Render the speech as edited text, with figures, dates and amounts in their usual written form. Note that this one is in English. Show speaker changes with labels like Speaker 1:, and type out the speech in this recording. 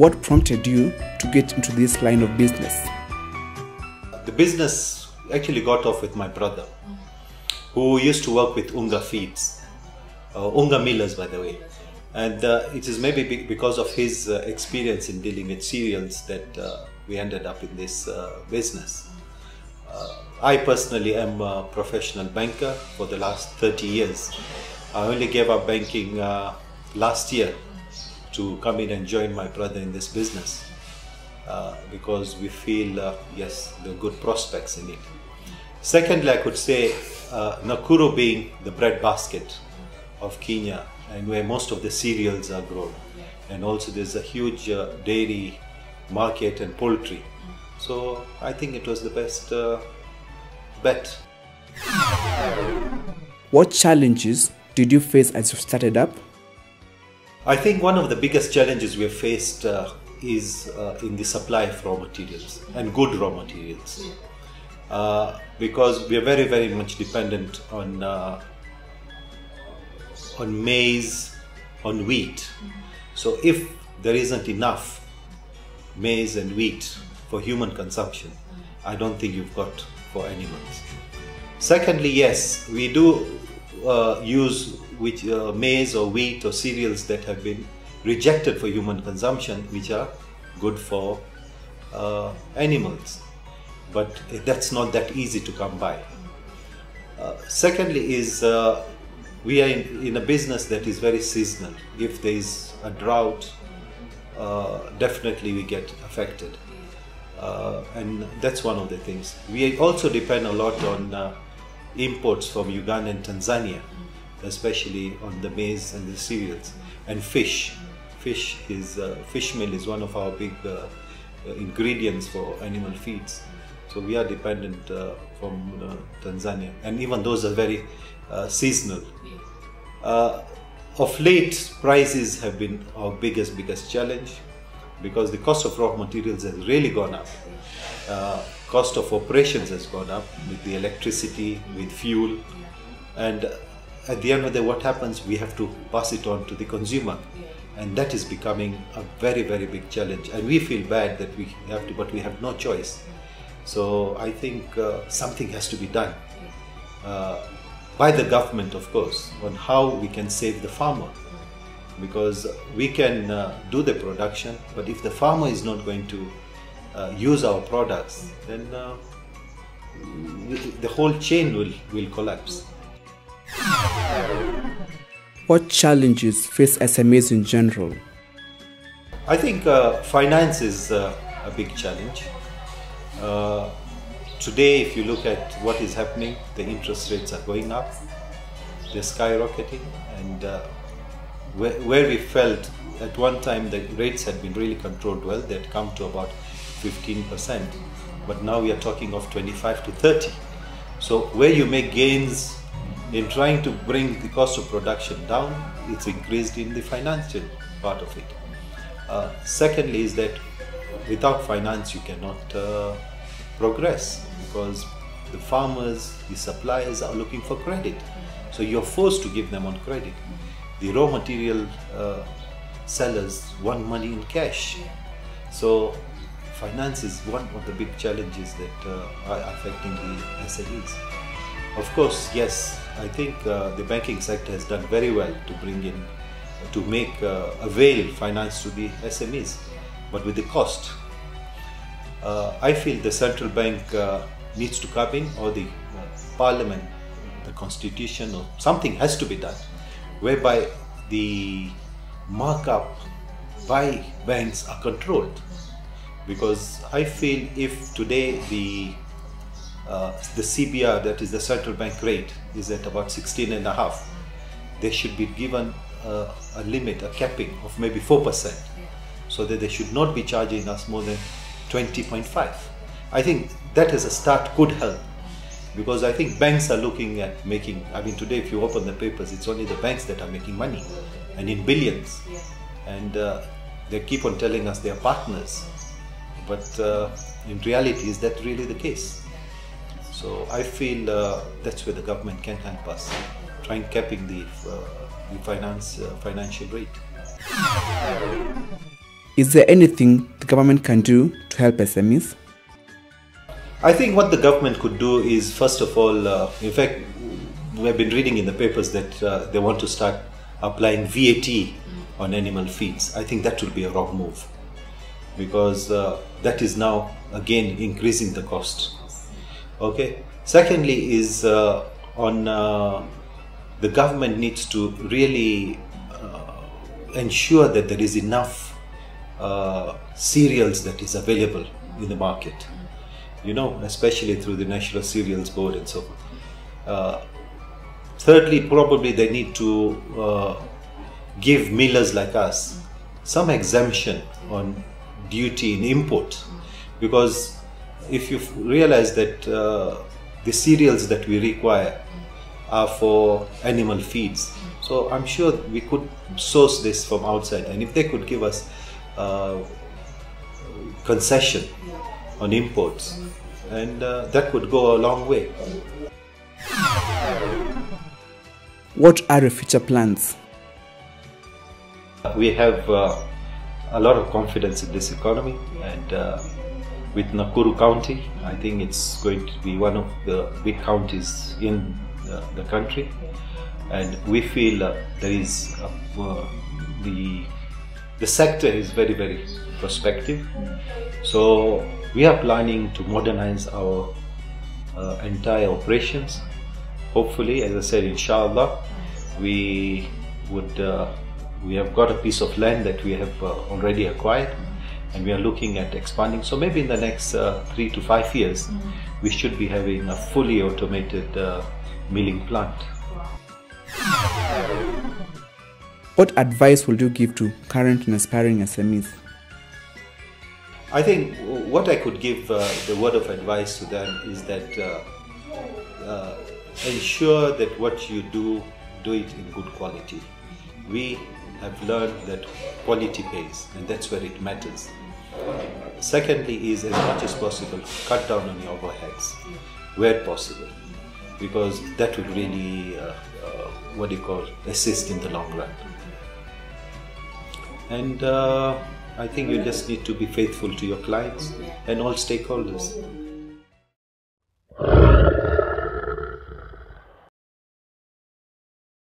Speaker 1: what prompted you to get into this line of business?
Speaker 2: The business actually got off with my brother, who used to work with Wonder Feeds, Unga Millers by the way. And it is maybe because of his experience in dealing with cereals that we ended up in this business. I personally am a professional banker for the last 30 years. I only gave up banking last year to come in and join my brother in this business because we feel, yes, there are good prospects in it. Secondly, I could say Nakuru being the breadbasket of Kenya and where most of the cereals are grown. And also there's a huge dairy market and poultry. So I think it was the best bet.
Speaker 1: What challenges did you face as you started up?
Speaker 2: I think one of the biggest challenges we have faced is in the supply of raw materials and good raw materials. Because we are very, very much dependent on maize, on wheat. So if there isn't enough maize and wheat for human consumption, I don't think you've got for animals. Secondly, yes, we do use maize or wheat or cereals that have been rejected for human consumption, which are good for animals. But that's not that easy to come by. Secondly is we are in a business that is very seasonal. If there is a drought, definitely we get affected. And that's one of the things. We also depend a lot on imports from Uganda and Tanzania, especially on the maize and the cereals. And fish. Fish meal is one of our big ingredients for animal feeds. So we are dependent from Tanzania, and even those are very seasonal. Of late, prices have been our biggest challenge because the cost of raw materials has really gone up. Cost of operations has gone up with the electricity, with fuel, and at the end of the day, what happens? We have to pass it on to the consumer, and that is becoming a very, very big challenge. And we feel bad that we have to, but we have no choice. So I think something has to be done by the government, of course, on how we can save the farmer. Because we can do the production, but if the farmer is not going to use our products, then the whole chain will collapse.
Speaker 1: What challenges face SMEs in general?
Speaker 2: I think finance is a big challenge. Today, if you look at what is happening, the interest rates are going up, they're skyrocketing, and where we felt at one time the rates had been really controlled well, they had come to about 15%, but now we are talking of 25 to 30. So where you make gains in trying to bring the cost of production down, it's increased in the financial part of it. Secondly is that without finance you cannot progress, because the farmers, the suppliers are looking for credit. So you're forced to give them on credit. The raw material sellers want money in cash. So finance is one of the big challenges that are affecting the SMEs. Of course, yes, I think the banking sector has done very well to bring in, to make avail finance to the SMEs, but with the cost. I feel the central bank needs to come in, or the parliament, the constitution, or something has to be done, whereby the markup by banks are controlled. Because I feel if today the CBR, that is the central bank rate, is at about 16.5, they should be given a limit, a capping of maybe 4%, so that they should not be charging us more than 20.5. I think that as a start could help, because I think banks are looking at making, I mean today if you open the papers, it's only the banks that are making money, and in billions, and they keep on telling us they are partners, but in reality, is that really the case? So I feel that's where the government can help us, trying capping the financial rate.
Speaker 1: Is there anything the government can do to help SMEs?
Speaker 2: I think what the government could do is, first of all, in fact, we have been reading in the papers that they want to start applying VAT on animal feeds. I think that will be a wrong move, because that is now again increasing the cost. Okay. Secondly is on the government needs to really ensure that there is enough cereals that is available in the market, you know, especially through the National Cereals Board and so forth. Thirdly, probably they need to give millers like us some exemption on duty in import, because if you realize that the cereals that we require are for animal feeds, so I'm sure we could source this from outside, and if they could give us concession on imports, and that would go a long way.
Speaker 1: What are your future plans?
Speaker 2: We have a lot of confidence in this economy, and with Nakuru County, I think it's going to be one of the big counties in the country, and we feel there is the sector is very, very prospective. So we are planning to modernize our entire operations. Hopefully, as I said, inshallah, we have got a piece of land that we have already acquired, and we are looking at expanding. So maybe in the next 3 to 5 years, we should be having a fully automated milling plant.
Speaker 1: What advice would you give to current and aspiring SMEs?
Speaker 2: I think what I could give the word of advice to them is that ensure that what you do it in good quality. We have learned that quality pays, and that's where it matters. Secondly is, as much as possible, cut down on your overheads where possible, because that would really assist in the long run. And I think you just need to be faithful to your clients and all stakeholders.